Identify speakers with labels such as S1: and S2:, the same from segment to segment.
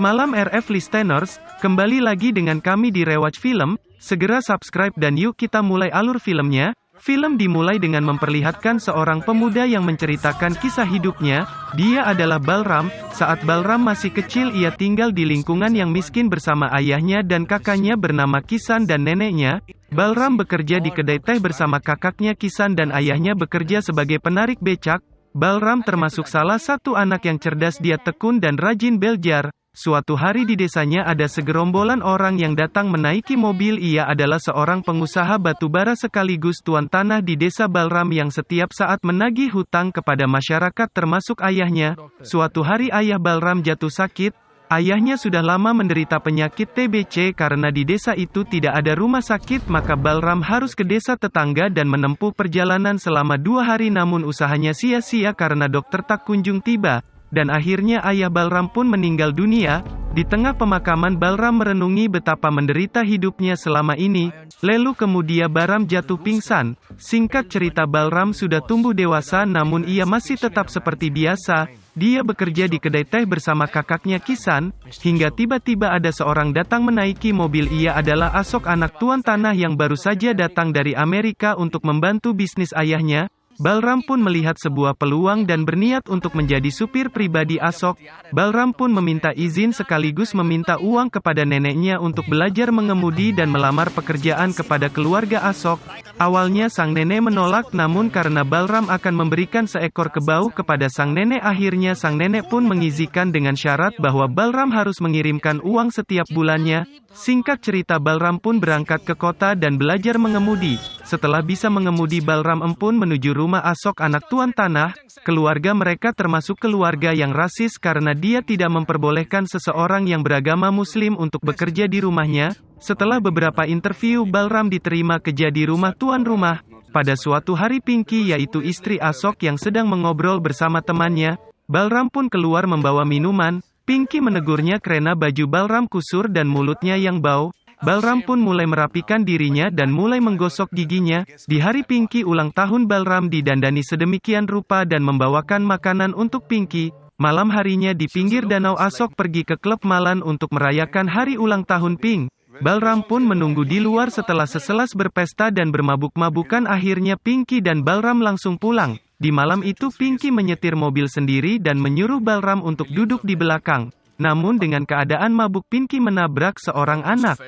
S1: Malam RF Listeners, kembali lagi dengan kami di Rewatch Film. Segera subscribe dan yuk kita mulai alur filmnya. Film dimulai dengan memperlihatkan seorang pemuda yang menceritakan kisah hidupnya. Dia adalah Balram. Saat Balram masih kecil, ia tinggal di lingkungan yang miskin bersama ayahnya dan kakaknya bernama Kisan dan neneknya. Balram bekerja di kedai teh bersama kakaknya Kisan dan ayahnya bekerja sebagai penarik becak. Balram termasuk salah satu anak yang cerdas, dia tekun dan rajin belajar. Suatu hari di desanya ada segerombolan orang yang datang menaiki mobil. Ia adalah seorang pengusaha batubara sekaligus tuan tanah di desa Balram yang setiap saat menagih hutang kepada masyarakat termasuk ayahnya. Suatu hari ayah Balram jatuh sakit. Ayahnya sudah lama menderita penyakit TBC. Karena di desa itu tidak ada rumah sakit, maka Balram harus ke desa tetangga dan menempuh perjalanan selama 2 hari, namun usahanya sia-sia karena dokter tak kunjung tiba. Dan akhirnya ayah Balram pun meninggal dunia. Di tengah pemakaman, Balram merenungi betapa menderita hidupnya selama ini. Lalu kemudian Balram jatuh pingsan. Singkat cerita, Balram sudah tumbuh dewasa namun ia masih tetap seperti biasa. Dia bekerja di kedai teh bersama kakaknya Kisan, hingga tiba-tiba ada seorang datang menaiki mobil. Ia adalah Asok, anak tuan tanah yang baru saja datang dari Amerika untuk membantu bisnis ayahnya. Balram pun melihat sebuah peluang dan berniat untuk menjadi supir pribadi Asok. Balram pun meminta izin sekaligus meminta uang kepada neneknya untuk belajar mengemudi dan melamar pekerjaan kepada keluarga Asok. Awalnya sang nenek menolak, namun karena Balram akan memberikan seekor kebau kepada sang nenek, akhirnya sang nenek pun mengizinkan dengan syarat bahwa Balram harus mengirimkan uang setiap bulannya. Singkat cerita, Balram pun berangkat ke kota dan belajar mengemudi. Setelah bisa mengemudi, Balram pun menuju rumah Asok, anak tuan tanah. Keluarga mereka termasuk keluarga yang rasis karena dia tidak memperbolehkan seseorang yang beragama Muslim untuk bekerja di rumahnya. Setelah beberapa interview, Balram diterima kerja di rumah tuan rumah. Pada suatu hari, Pinky, yaitu istri Asok, yang sedang mengobrol bersama temannya. Balram pun keluar membawa minuman. Pinky menegurnya karena baju Balram kusur dan mulutnya yang bau. Balram pun mulai merapikan dirinya dan mulai menggosok giginya. Di hari Pinky ulang tahun, Balram didandani sedemikian rupa dan membawakan makanan untuk Pinky. Malam harinya di pinggir danau, Asok pergi ke klub malam untuk merayakan hari ulang tahun Pink. Balram pun menunggu di luar. Setelah seselas berpesta dan bermabuk-mabukan, akhirnya Pinky dan Balram langsung pulang. Di malam itu Pinky menyetir mobil sendiri dan menyuruh Balram untuk duduk di belakang. Namun dengan keadaan mabuk, Pinky menabrak seorang anak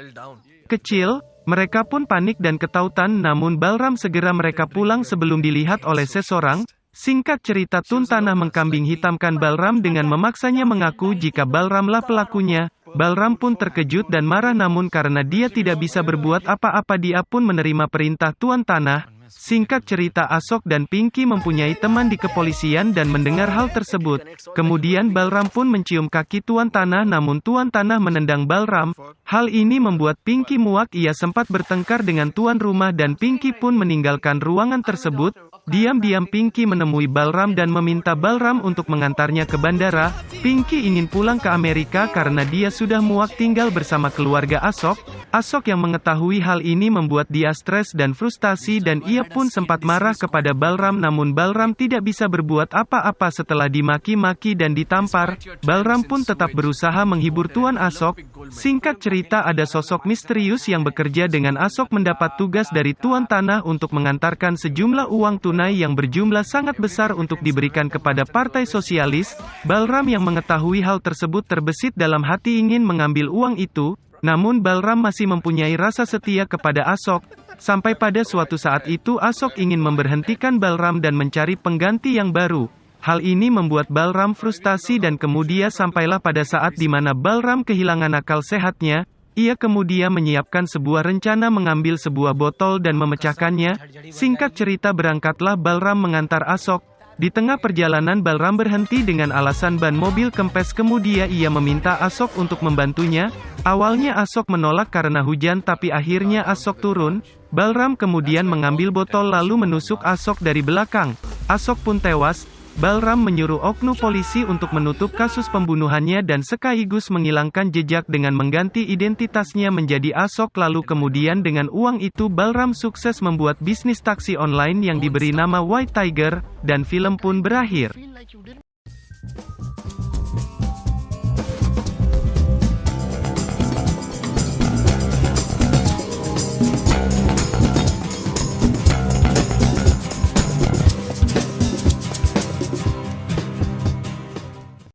S1: kecil. Mereka pun panik dan ketakutan, namun Balram segera mereka pulang sebelum dilihat oleh seseorang. Singkat cerita, Tun Tanah mengkambing hitamkan Balram dengan memaksanya mengaku jika Balramlah pelakunya. Balram pun terkejut dan marah, namun karena dia tidak bisa berbuat apa-apa, dia pun menerima perintah Tuan Tanah. Singkat cerita, Asok dan Pinky mempunyai teman di kepolisian dan mendengar hal tersebut. Kemudian Balram pun mencium kaki Tuan Tanah, namun Tuan Tanah menendang Balram. Hal ini membuat Pinky muak. Ia sempat bertengkar dengan tuan rumah dan Pinky pun meninggalkan ruangan tersebut. Diam-diam Pinky menemui Balram dan meminta Balram untuk mengantarnya ke bandara. Pinky ingin pulang ke Amerika karena dia sudah muak tinggal bersama keluarga Asok. Asok yang mengetahui hal ini membuat dia stres dan frustasi dan ia pun sempat marah kepada Balram, namun Balram tidak bisa berbuat apa-apa. Setelah dimaki-maki dan ditampar, Balram pun tetap berusaha menghibur Tuan Asok. Singkat cerita, ada sosok misterius yang bekerja dengan Asok mendapat tugas dari Tuan Tanah untuk mengantarkan sejumlah uang tunai yang berjumlah sangat besar untuk diberikan kepada Partai Sosialis. Balram yang mengetahui hal tersebut terbesit dalam hati ingin mengambil uang itu. Namun Balram masih mempunyai rasa setia kepada Asok. Sampai pada suatu saat itu Asok ingin memberhentikan Balram dan mencari pengganti yang baru. Hal ini membuat Balram frustasi dan kemudian sampailah pada saat di mana Balram kehilangan akal sehatnya. Ia kemudian menyiapkan sebuah rencana mengambil sebuah botol dan memecahkannya. Singkat cerita, berangkatlah Balram mengantar Asok. Di tengah perjalanan Balram berhenti dengan alasan ban mobil kempes. Kemudian ia meminta Asok untuk membantunya. Awalnya Asok menolak karena hujan, tapi akhirnya Asok turun. Balram kemudian mengambil botol lalu menusuk Asok dari belakang. Asok pun tewas. Balram menyuruh oknum polisi untuk menutup kasus pembunuhannya dan sekaligus menghilangkan jejak dengan mengganti identitasnya menjadi Asok. Lalu kemudian dengan uang itu Balram sukses membuat bisnis taksi online yang diberi nama White Tiger, dan film pun berakhir.